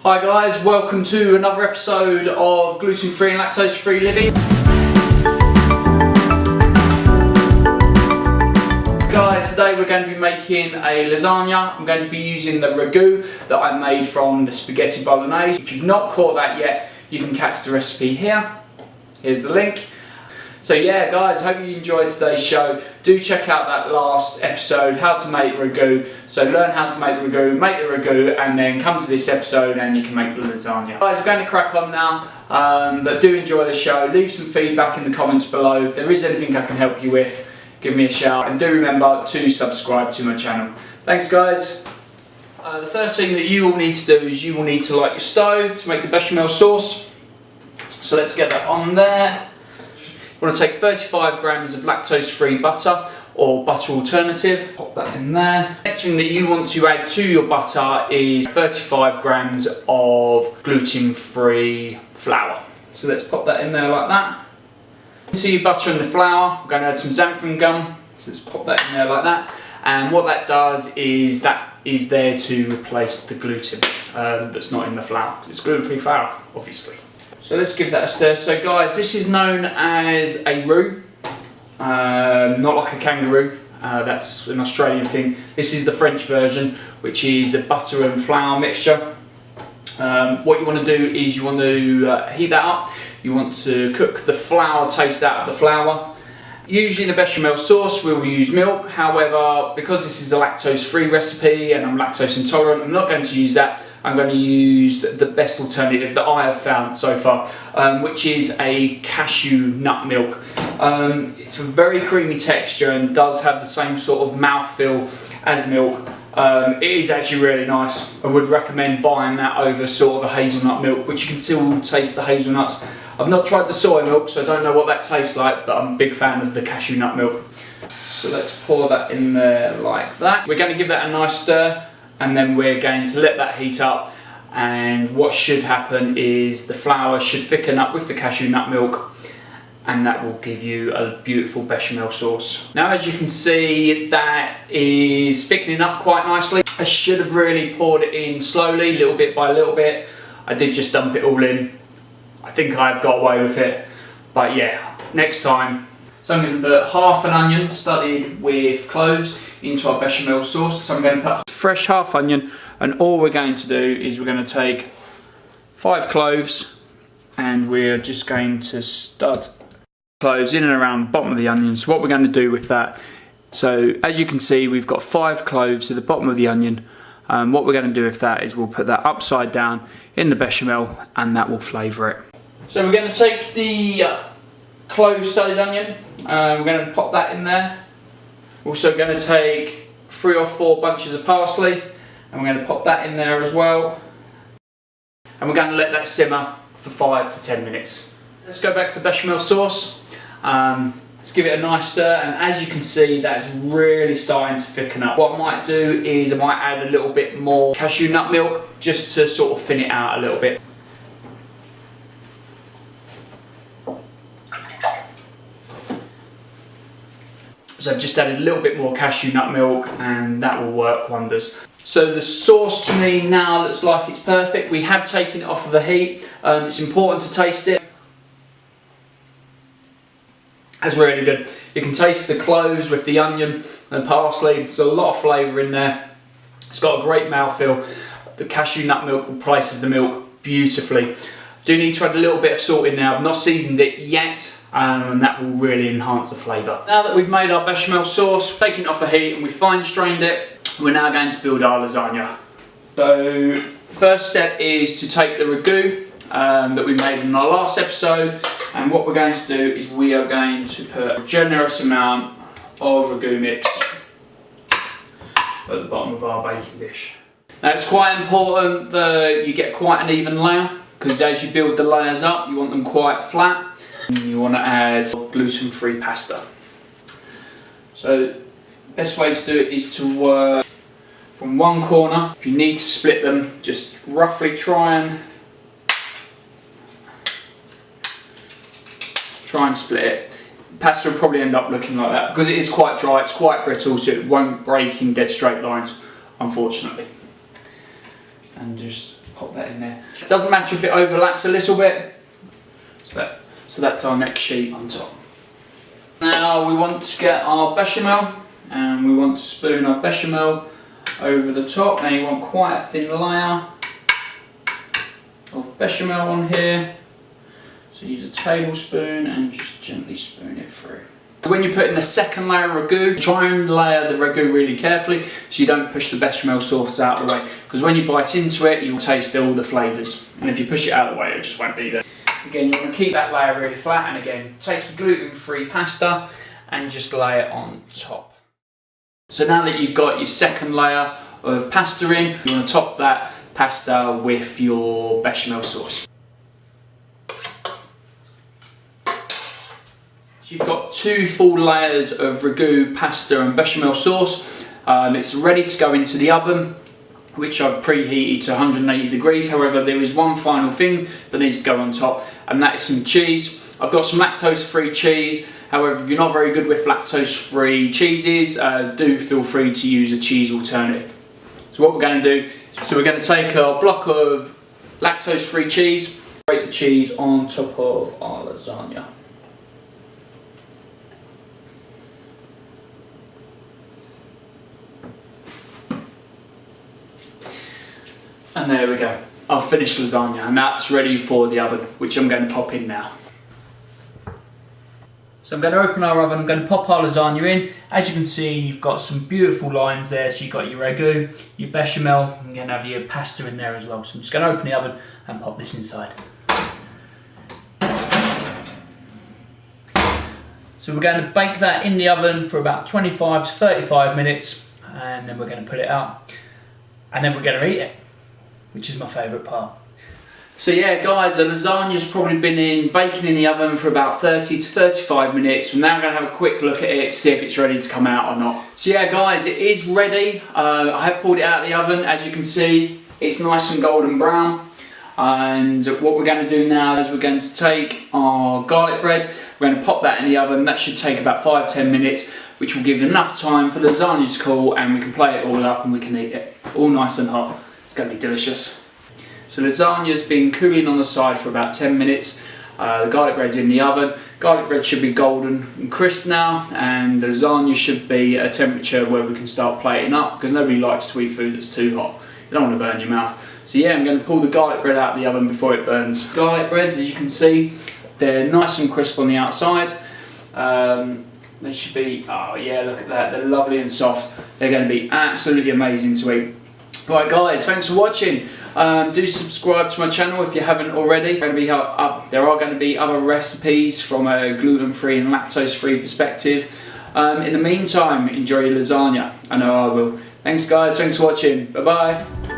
Hi guys, welcome to another episode of gluten-free and lactose-free living. Guys, today we're going to be making a lasagna. I'm going to be using the ragu that I made from the Spaghetti Bolognese. If you've not caught that yet, you can catch the recipe here. Here's the link. So yeah guys, I hope you enjoyed today's show. Do check out that last episode, how to make ragu. So learn how to make the ragu, and then come to this episode and you can make the lasagna. Guys, we're going to crack on now, but do enjoy the show. Leave some feedback in the comments below. If there is anything I can help you with, give me a shout, and do remember to subscribe to my channel. Thanks guys. The first thing that you will need to do is you will need to light your stove to make the bechamel sauce. So let's get that on there. You want to take 35 grams of lactose-free butter or butter alternative, pop that in there. Next thing that you want to add to your butter is 35 grams of gluten-free flour. So let's pop that in there like that. Into your butter and the flour, we're going to add some xanthan gum. So let's pop that in there like that. And what that does is that is there to replace the gluten that's not in the flour. It's gluten-free flour, obviously. So let's give that a stir. So guys, this is known as a roux, not like a kangaroo. That's an Australian thing. This is the French version, which is a butter and flour mixture. What you want to do is you want to heat that up. You want to cook the flour taste out of the flour. Usually in the bechamel sauce we will use milk. However, because this is a lactose-free recipe and I'm lactose intolerant, I'm not going to use that. I'm going to use the best alternative that I have found so far, which is a cashew nut milk. It's a very creamy texture and does have the same sort of mouthfeel as milk. It is actually really nice. I would recommend buying that over sort of a hazelnut milk, which you can still taste the hazelnuts. I've not tried the soy milk, so I don't know what that tastes like, but I'm a big fan of the cashew nut milk. So let's pour that in there like that. We're going to give that a nice stir, and then we're going to let that heat up. And what should happen is the flour should thicken up with the cashew nut milk, and that will give you a beautiful bechamel sauce. Now as you can see, that is thickening up quite nicely. I should have really poured it in slowly, little bit by little bit. I did just dump it all in. I think I've got away with it, but yeah, next time. So I'm going to put half an onion studded with cloves into our bechamel sauce. So I'm going to put fresh half onion, and all we're going to do is we're going to take 5 cloves and we're just going to stud cloves in and around the bottom of the onion. So what we're going to do with that, so as you can see we've got 5 cloves at the bottom of the onion. What we're going to do with that is we'll put that upside down in the bechamel, and that will flavour it. So we're going to take the clove studded onion, we're going to pop that in there. Also going to take 3 or 4 bunches of parsley, and we're going to pop that in there as well. And we're going to let that simmer for 5 to 10 minutes. Let's go back to the bechamel sauce. Let's give it a nice stir, and as you can see that's really starting to thicken up. What I might do is I might add a little bit more cashew nut milk just to sort of thin it out a little bit. So I've just added a little bit more cashew nut milk, and that will work wonders. So the sauce to me now looks like it's perfect. We have taken it off of the heat. It's important to taste it. That's really good. You can taste the cloves with the onion and parsley. There's a lot of flavour in there. It's got a great mouthfeel. The cashew nut milk replaces the milk beautifully. Do need to add a little bit of salt in there. I've not seasoned it yet. And that will really enhance the flavour. Now that we've made our bechamel sauce, taken it off the heat and we've fine strained it, we're now going to build our lasagna. So first step is to take the ragu that we made in our last episode, and what we're going to do is we are going to put a generous amount of ragu mix at the bottom of our baking dish. Now it's quite important that you get quite an even layer, because as you build the layers up you want them quite flat. You want to add gluten-free pasta. So the best way to do it is to work from one corner. If you need to split them, just roughly try and split it. Pasta will probably end up looking like that because it is quite dry, it's quite brittle, so it won't break in dead straight lines, unfortunately. And just pop that in there. It doesn't matter if it overlaps a little bit. So that's our next sheet on top. Now we want to get our bechamel, and we want to spoon our bechamel over the top. Now you want quite a thin layer of bechamel on here. So use a tablespoon and just gently spoon it through. When you put in the second layer of ragu, try and layer the ragu really carefully so you don't push the bechamel sauce out of the way, because when you bite into it you'll taste all the flavours, and if you push it out of the way it just won't be there. Again, you want to keep that layer really flat, and again take your gluten-free pasta and just lay it on top. So now that you've got your second layer of pasta in, you want to top that pasta with your bechamel sauce. So you've got 2 full layers of ragu, pasta and bechamel sauce. It's ready to go into the oven, which I've preheated to 180 degrees. However, there is one final thing that needs to go on top, and that is some cheese. I've got some lactose-free cheese. However, if you're not very good with lactose-free cheeses, do feel free to use a cheese alternative. So what we're going to do, we're going to take a block of lactose-free cheese, grate the cheese on top of our lasagna. And there we go, our finished lasagna, and that's ready for the oven, which I'm going to pop in now. So I'm going to open our oven, I'm going to pop our lasagna in. As you can see, you've got some beautiful lines there. So you've got your ragu, your bechamel, and you're going to have your pasta in there as well. So I'm just going to open the oven and pop this inside. So we're going to bake that in the oven for about 25 to 35 minutes, and then we're going to put it out, and then we're going to eat it, which is my favourite part. So yeah guys, the lasagna's probably been baking in the oven for about 30 to 35 minutes. We're now going to have a quick look at it to see if it's ready to come out or not. So yeah guys, it is ready. I have pulled it out of the oven. As you can see, it's nice and golden brown. And what we're going to do now is we're going to take our garlic bread, we're going to pop that in the oven. That should take about 5-10 minutes, which will give enough time for the lasagna to cool, and we can plate it all up and we can eat it all nice and hot. It's going to be delicious. So lasagna's been cooling on the side for about 10 minutes. The garlic bread's in the oven. Garlic bread should be golden and crisp now, and the lasagna should be at a temperature where we can start plating up, because nobody likes to eat food that's too hot. You don't want to burn your mouth. So yeah, I'm going to pull the garlic bread out of the oven before it burns. Garlic breads, as you can see, they're nice and crisp on the outside. They should be, oh yeah, look at that, they're lovely and soft. They're going to be absolutely amazing to eat. Right guys, thanks for watching. Do subscribe to my channel if you haven't already. There are going to be other recipes from a gluten-free and lactose-free perspective. In the meantime, enjoy your lasagna. I know I will. Thanks guys, thanks for watching. Bye bye.